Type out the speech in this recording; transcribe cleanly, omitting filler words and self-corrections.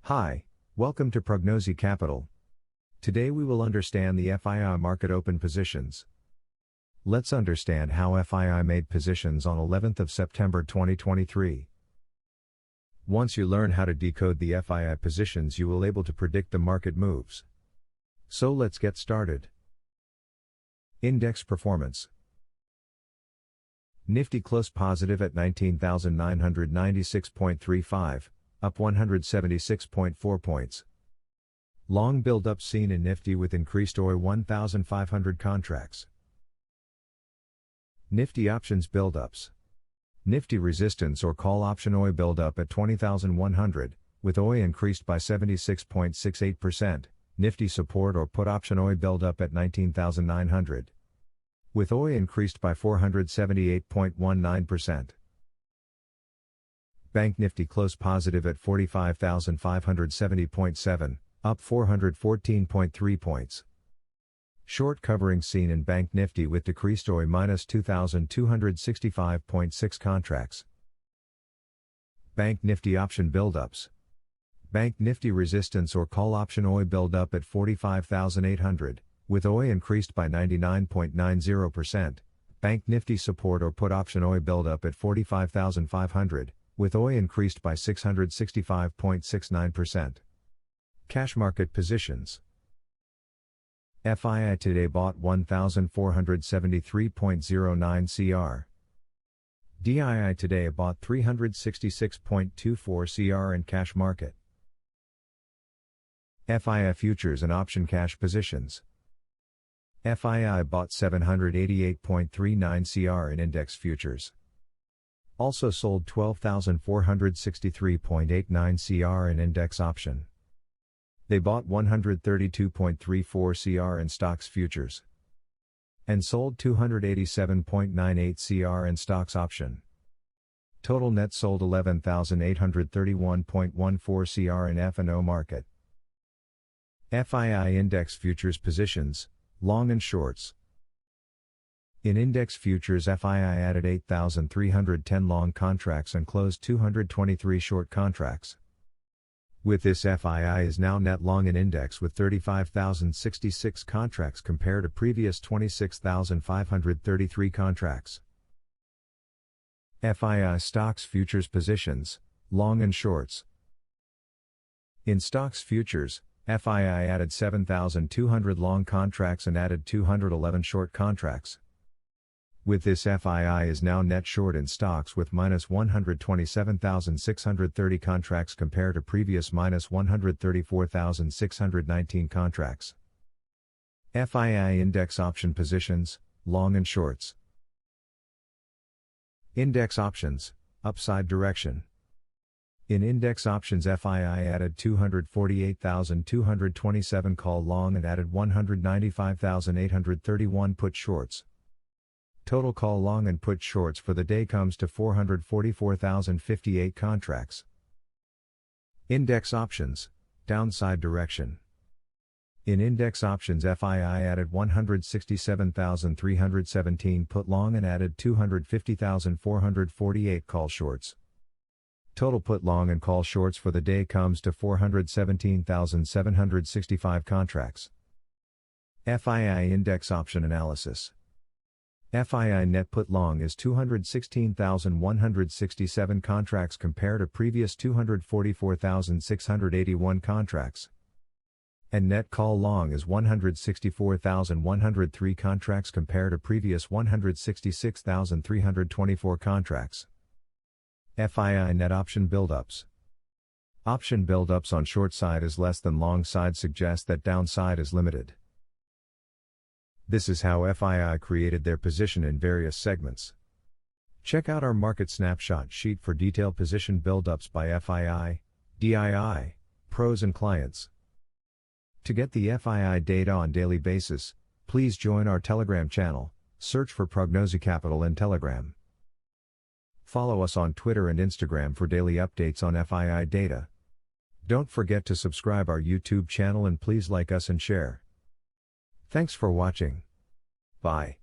Hi, welcome to Prognozy Capital. Today we will understand the FII market open positions. Let's understand how FII made positions on 11th of September 2023. Once you learn how to decode the FII positions, you will able to predict the market moves. So let's get started. Index performance. Nifty closed positive at 19,996.35. Up 176.4 points. Long build-up seen in Nifty with increased OI 1,500 contracts. Nifty options build-ups. Nifty resistance or call option OI build-up at 20,100, with OI increased by 76.68%. Nifty support or put option OI build-up at 19,900, with OI increased by 478.19%. Banknifty closed positive at 45,570.7, up 414.3 points. Short covering seen in Banknifty with decreased OI minus 2,265.6 contracts. Banknifty option buildups. Banknifty resistance or call option OI buildup at 45,800, with OI increased by 99.90%. Banknifty support or put option OI buildup at 45,500. With OI increased by 665.69%. Cash market positions. FII today bought 1,473.09 CR. DII today bought 366.24 CR in cash market. FII futures and option cash positions. FII bought 788.39 CR in index futures. Also sold 12,463.89 CR in index option. They bought 132.34 CR in stocks futures. And sold 287.98 CR in stocks option. Total net sold 11,831.14 CR in F&O market. FII index futures positions, long and shorts. In index futures, FII added 8,310 long contracts and closed 223 short contracts. With this, FII is now net long in index with 35,066 contracts compared to previous 26,533 contracts. FII stocks futures positions, long and shorts. In stocks futures, FII added 7,200 long contracts and added 211 short contracts. With this, FII is now net short in stocks with minus 127,630 contracts compared to previous minus 134,619 contracts. FII index option positions, long and shorts. Index options, upside direction. In index options, FII added 248,227 call long and added 195,831 put shorts. Total call long and put shorts for the day comes to 444,058 contracts. Index options, downside direction. In index options, FII added 167,317 put long and added 250,448 call shorts. Total put long and call shorts for the day comes to 417,765 contracts. FII index option analysis. FII net put long is 216,167 contracts compared to previous 244,681 contracts. And net call long is 164,103 contracts compared to previous 166,324 contracts. FII net option buildups. Option buildups on short side is less than long side suggest that downside is limited. This is how FII created their position in various segments. Check out our market snapshot sheet for detailed position buildups by FII, DII, pros and clients. To get the FII data on daily basis, please join our Telegram channel, search for Prognozy Capital in Telegram. Follow us on Twitter and Instagram for daily updates on FII data. Don't forget to subscribe our YouTube channel and please like us and share. Thanks for watching. Bye.